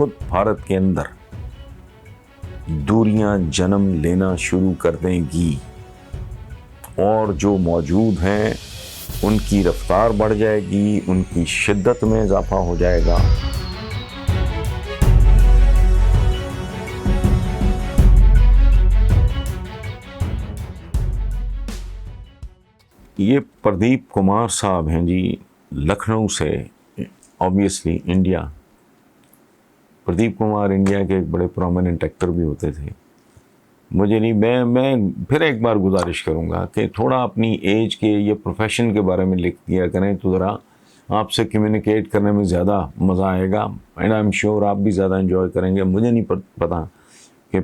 خود بھارت کے اندر دوریاں جنم لینا شروع کر دیں گی اور جو موجود ہیں ان کی رفتار بڑھ جائے گی، ان کی شدت میں اضافہ ہو جائے گا۔ یہ پردیپ کمار صاحب ہیں جی، لکھنؤ سے، obviously India. Pradeep Kumar India کے ایک بڑے پرومیننٹ ایکٹر بھی ہوتے تھے۔ مجھے نہیں، میں پھر ایک بار گزارش کروں گا کہ تھوڑا اپنی ایج کے یا پروفیشن کے بارے میں لکھ دیا کریں تو ذرا آپ سے کمیونیکیٹ کرنے میں زیادہ مزہ آئے گا، اینڈ آئی ایم شیور آپ بھی زیادہ انجوائے کریں گے۔ مجھے نہیں پتا کہ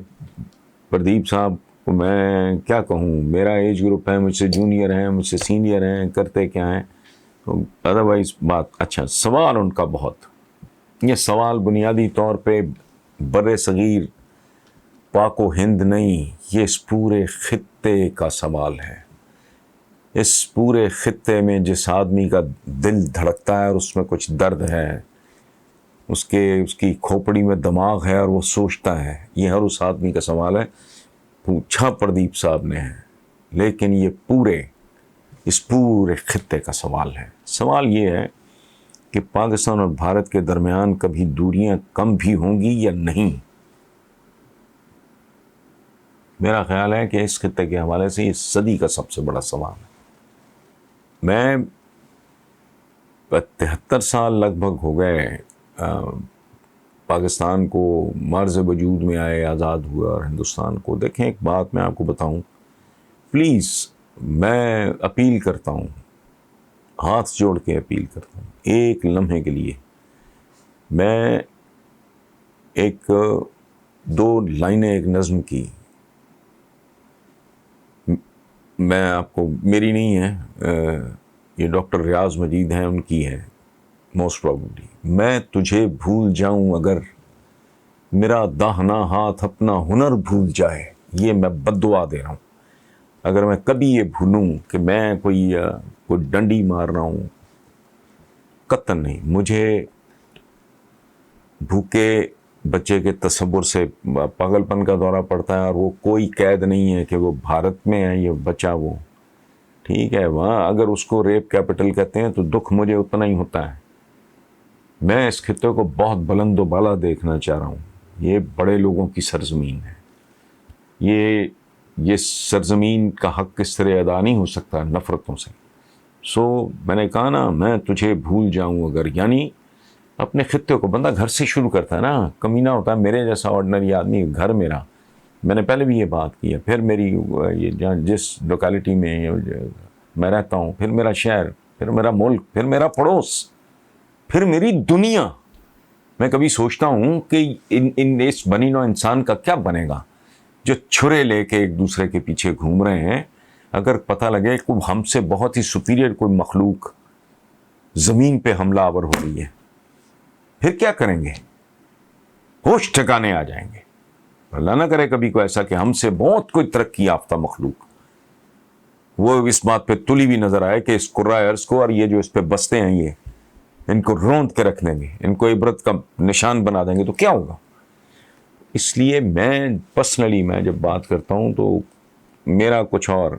پردیپ صاحب کو میں کیا کہوں، میرا ایج گروپ ہے، مجھ سے جونیئر ہیں، مجھ سے سینئر ہیں، کرتے کیا ہیں، تو ادروائز بات اچھا۔ سوال ان کا یہ سوال بنیادی طور پہ بر صغیر پاک و ہند نہیں، یہ اس پورے خطے کا سوال ہے۔ اس پورے خطے میں جس آدمی کا دل دھڑکتا ہے اور اس میں کچھ درد ہے، اس کی کھوپڑی میں دماغ ہے اور وہ سوچتا ہے، یہ ہر اس آدمی کا سوال ہے۔ پوچھا پردیپ صاحب نے ہے، لیکن یہ اس پورے خطے کا سوال ہے۔ سوال یہ ہے کہ پاکستان اور بھارت کے درمیان کبھی دوریاں کم بھی ہوں گی یا نہیں۔ میرا خیال ہے کہ اس خطے کے حوالے سے یہ صدی کا سب سے بڑا سوال ہے۔ میں 73 سال لگ بھگ ہو گئے پاکستان کو مرز وجود میں آئے، آزاد ہوا، اور ہندوستان کو دیکھیں۔ ایک بات میں آپ کو بتاؤں، پلیز میں اپیل کرتا ہوں، ہاتھ جوڑ کے اپیل کرتا ہوں، ایک لمحے کے لیے میں ایک 2 لائنیں ایک نظم کی، میں آپ کو، میری نہیں ہے، یہ ڈاکٹر ریاض مجید ہیں، ان کی ہے موسٹ پروبیبلی۔ میں تجھے بھول جاؤں اگر میرا داہنا ہاتھ اپنا ہنر بھول جائے، یہ میں بد دعا دے رہا ہوں۔ اگر میں کبھی یہ بھولوں کہ میں کوئی ڈنڈی مار رہا ہوں، قطعاً نہیں۔ مجھے بھوکے بچے کے تصور سے پاگل پن کا دورہ پڑتا ہے، اور وہ کوئی قید نہیں ہے کہ وہ بھارت میں ہے، یہ بچہ وہ ٹھیک ہے وہاں، اگر اس کو ریپ کیپٹل کہتے ہیں تو دکھ مجھے اتنا ہی ہوتا ہے۔ میں اس خطے کو بہت بلند و بالا دیکھنا چاہ رہا ہوں۔ یہ بڑے لوگوں کی سرزمین ہے، یہ سرزمین کا حق کس طرح ادا نہیں ہو سکتا نفرتوں سے۔ میں نے کہا نا، میں تجھے بھول جاؤں اگر، یعنی اپنے خطے کو بندہ گھر سے شروع کرتا ہے نا، کمینہ ہوتا ہے میرے جیسا آرڈنری آدمی، گھر میرا، میں نے پہلے بھی یہ بات کی ہے، پھر میری یہ جس لوکیلٹی میں میں رہتا ہوں، پھر میرا شہر، پھر میرا ملک، پھر میرا پڑوس، پھر میری دنیا۔ میں کبھی سوچتا ہوں کہ اس بنی نوع انسان کا کیا بنے گا جو چھرے لے کے ایک دوسرے کے پیچھے گھوم رہے ہیں۔ اگر پتہ لگے کہ ہم سے بہت ہی سپیریئر کوئی مخلوق زمین پہ حملہ آور ہو رہی ہے، پھر کیا کریں گے؟ ہوش ٹھکانے آ جائیں گے۔ اللہ نہ کرے کبھی کو ایسا کہ ہم سے بہت کوئی ترقی یافتہ مخلوق وہ اس بات پہ تلی بھی نظر آئے کہ اس کرۂ ارض کو اور یہ جو اس پہ بستے ہیں، یہ ان کو روند کے رکھ دیں گے، ان کو عبرت کا نشان بنا دیں گے، تو کیا ہوگا؟ اس لیے میں پرسنلی جب بات کرتا ہوں تو میرا کچھ اور،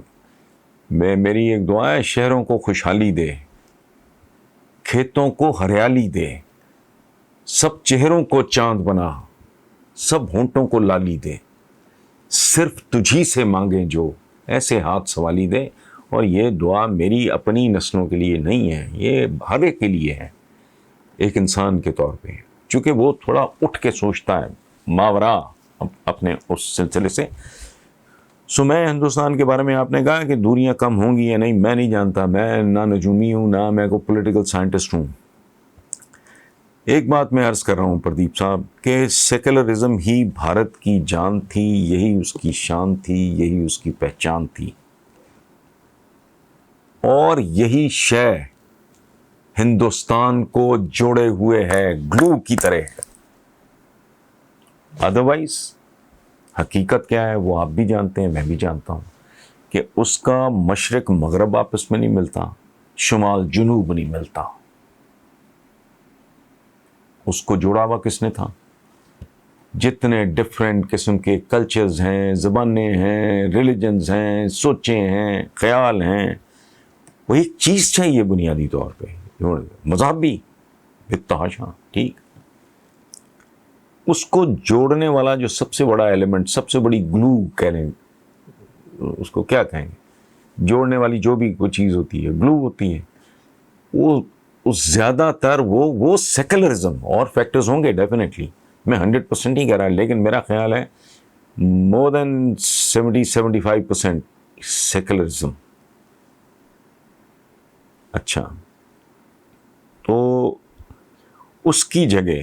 میری ایک دعا ہے، شہروں کو خوشحالی دے، کھیتوں کو ہریالی دے، سب چہروں کو چاند بنا، سب ہونٹوں کو لالی دے، صرف تجھی سے مانگیں جو، ایسے ہاتھ سوالی دے۔ اور یہ دعا میری اپنی نسلوں کے لیے نہیں ہے، یہ ہر ایک کے لیے ہے، ایک انسان کے طور پہ، چونکہ وہ تھوڑا اٹھ کے سوچتا ہے ماورا اپنے اس سلسلے سے۔ میں ہندوستان کے بارے میں، آپ نے کہا کہ دوریاں کم ہوں گی یا نہیں، میں نہیں جانتا، میں نہ نجومی ہوں، نہ میں کوئی پولیٹیکل سائنٹسٹ ہوں۔ ایک بات میں عرض کر رہا ہوں پردیپ صاحب کہ سیکولرزم ہی بھارت کی جان تھی، یہی اس کی شان تھی، یہی اس کی پہچان تھی، اور یہی شے ہندوستان کو جوڑے ہوئے ہے گلو کی طرح۔ ادروائز حقیقت کیا ہے وہ آپ بھی جانتے ہیں، میں بھی جانتا ہوں کہ اس کا مشرق مغرب آپس میں نہیں ملتا، شمال جنوب نہیں ملتا۔ اس کو جوڑا ہوا کس نے تھا؟ جتنے ڈفرینٹ قسم کے کلچرز ہیں، زبانیں ہیں، ریلیجنز ہیں، سوچیں ہیں، خیال ہیں، وہ ایک چیز چاہیے بنیادی طور پہ، مذہب بھی بالتحاشا، ٹھیک، اس کو جوڑنے والا جو سب سے بڑا ایلیمنٹ، سب سے بڑی گلو کہہ لیں، اس کو کیا کہیں گے، جوڑنے والی جو بھی کوئی چیز ہوتی ہے، گلو ہوتی ہے، وہ زیادہ تر وہ سیکولرزم، اور فیکٹرز ہوں گے ڈیفینیٹلی، میں 100% ہی کہہ رہا، لیکن میرا خیال ہے مور دین 70-75% سیکولرزم. اچھا، تو اس کی جگہ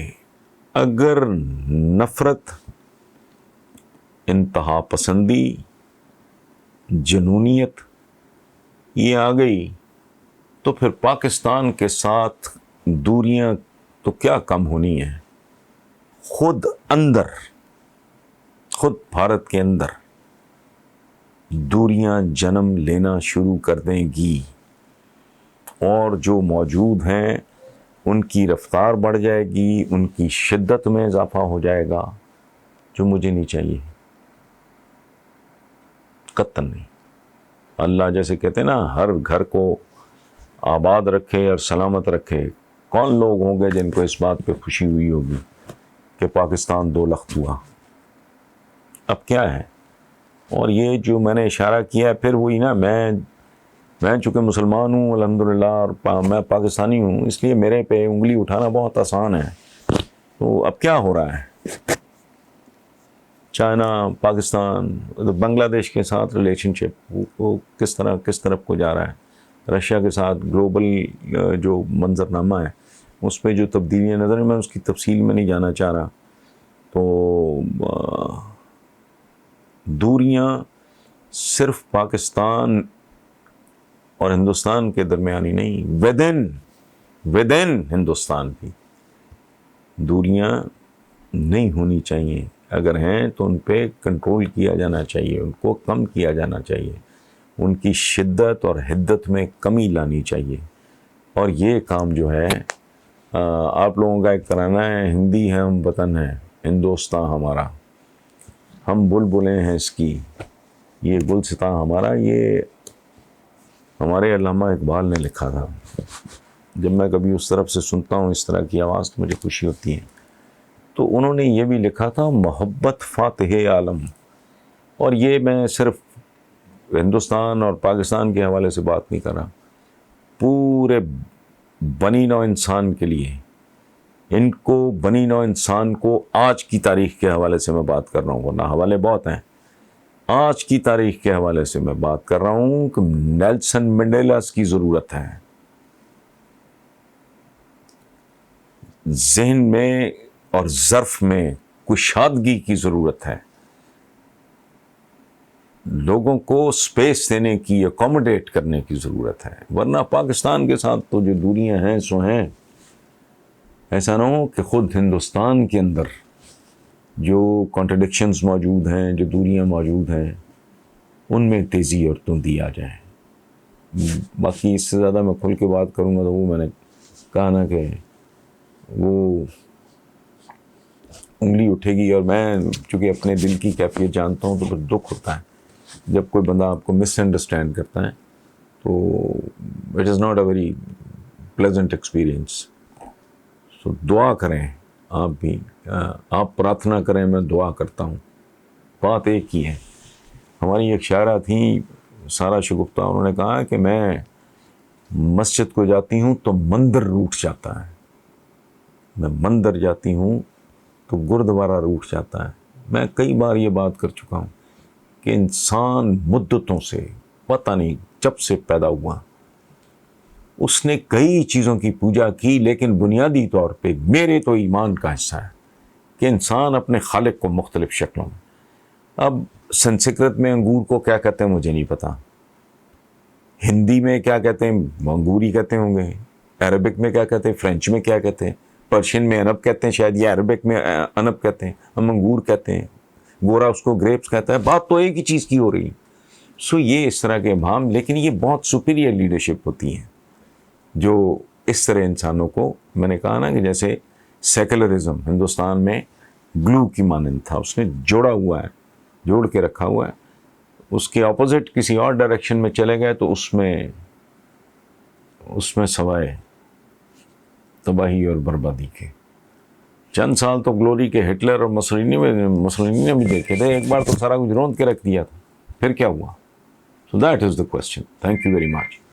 اگر نفرت، انتہا پسندی، جنونیت یہ آ گئی، تو پھر پاکستان کے ساتھ دوریاں تو کیا کم ہونی ہیں، خود بھارت کے اندر دوریاں جنم لینا شروع کر دیں گی، اور جو موجود ہیں ان کی رفتار بڑھ جائے گی، ان کی شدت میں اضافہ ہو جائے گا، جو مجھے نہیں چاہیے، قطعاً نہیں. اللہ جیسے کہتے ہیں نا، ہر گھر کو آباد رکھے اور سلامت رکھے. کون لوگ ہوں گے جن کو اس بات پہ خوشی ہوئی ہوگی کہ پاکستان 2 لخت ہوا؟ اب کیا ہے؟ اور یہ جو میں نے اشارہ کیا ہے، پھر وہی نا، میں چونکہ مسلمان ہوں الحمدللہ، اور میں پاکستانی ہوں، اس لیے میرے پہ انگلی اٹھانا بہت آسان ہے. تو اب کیا ہو رہا ہے؟ چائنا، پاکستان، بنگلہ دیش کے ساتھ ریلیشن شپ وہ کس طرف کو جا رہا ہے، رشیا کے ساتھ گلوبل جو منظرنامہ ہے اس پہ جو تبدیلیاں نظر، میں اس کی تفصیل میں نہیں جانا چاہ رہا. تو دوریاں صرف پاکستان اور ہندوستان کے درمیانی نہیں، ودن ہندوستان بھی دوریاں نہیں ہونی چاہیے. اگر ہیں تو ان پہ کنٹرول کیا جانا چاہیے، ان کو کم کیا جانا چاہیے، ان کی شدت اور حدت میں کمی لانی چاہیے. اور یہ کام جو ہے آپ لوگوں کا ایک ترانہ ہے، ہندی ہے ہم وطن ہے، ہندوستان ہمارا، ہم بلبلیں ہیں اس کی، یہ گلستاں ہمارا. یہ ہمارے علامہ اقبال نے لکھا تھا. جب میں کبھی اس طرف سے سنتا ہوں اس طرح کی آواز تو مجھے خوشی ہوتی ہے. تو انہوں نے یہ بھی لکھا تھا، محبت فاتح عالم. اور یہ میں صرف ہندوستان اور پاکستان کے حوالے سے بات نہیں کر رہا، پورے بنی نوع انسان کے لیے، ان کو بنی نوع انسان کو آج کی تاریخ کے حوالے سے میں بات کر رہا ہوں، ورنہ حوالے بہت ہیں. آج کی تاریخ کے حوالے سے میں بات کر رہا ہوں کہ نیلسن منڈیلاس کی ضرورت ہے. ذہن میں اور ظرف میں کشادگی کی ضرورت ہے، لوگوں کو سپیس دینے کی، اکوموڈیٹ کرنے کی ضرورت ہے. ورنہ پاکستان کے ساتھ تو جو دوریاں ہیں سو ہیں. ایسا نہ ہو کہ خود ہندوستان کے اندر جو کانٹرڈکشنز موجود ہیں، جو دوریاں موجود ہیں، ان میں تیزی اور تندی آ جائے. باقی اس سے زیادہ میں کھل کے بات کروں گا تو وہ میں نے کہا نا کہ وہ انگلی اٹھے گی، اور میں چونکہ اپنے دل کی کیفیت جانتا ہوں تو پھر دکھ ہوتا ہے جب کوئی بندہ آپ کو مس انڈرسٹینڈ کرتا ہے. تو it is not a very pleasant experience. So دعا کریں آپ بھی، آپ پرارتھنا کریں، میں دعا کرتا ہوں. بات ایک ہی ہے. ہماری ایک شاعرہ تھیں سارا شگفتہ، انہوں نے کہا کہ میں مسجد کو جاتی ہوں تو مندر روٹھ جاتا ہے، میں مندر جاتی ہوں تو گردوارہ روٹھ جاتا ہے. میں کئی بار یہ بات کر چکا ہوں کہ انسان مدتوں سے، پتہ نہیں جب سے پیدا ہوا، اس نے کئی چیزوں کی پوجا کی، لیکن بنیادی طور پہ میرے تو ایمان کا حصہ ہے کہ انسان اپنے خالق کو مختلف شکلوں میں. اب سنسکرت میں انگور کو کیا کہتے ہیں مجھے نہیں پتا، ہندی میں کیا کہتے ہیں، انگوری کہتے ہوں گے، عربک میں کیا کہتے ہیں، فرینچ میں کیا کہتے ہیں، پرشین میں انب کہتے ہیں شاید، یا عربک میں انب کہتے ہیں، ہم انگور کہتے ہیں، گورا اس کو گریپس کہتا ہے. بات تو ایک ہی چیز کی ہو رہی. سو یہ اس طرح کے ابہام، لیکن یہ بہت سپیریئر لیڈرشپ ہوتی ہیں جو اس طرح انسانوں کو، میں نے کہا نا کہ جیسے سیکولرزم ہندوستان میں گلو کی مانند تھا، اس نے جوڑا ہوا ہے، جوڑ کے رکھا ہوا ہے. اس کے اپوزٹ کسی اور ڈائریکشن میں چلے گئے تو اس میں سوائے تباہی اور بربادی کے. چند سال تو گلوری کے ہٹلر اور مسولینی نے بھی دیکھے تھے، ایک بار تو سارا کچھ روند کے رکھ دیا تھا، پھر کیا ہوا؟ So that is the question. Thank you very much.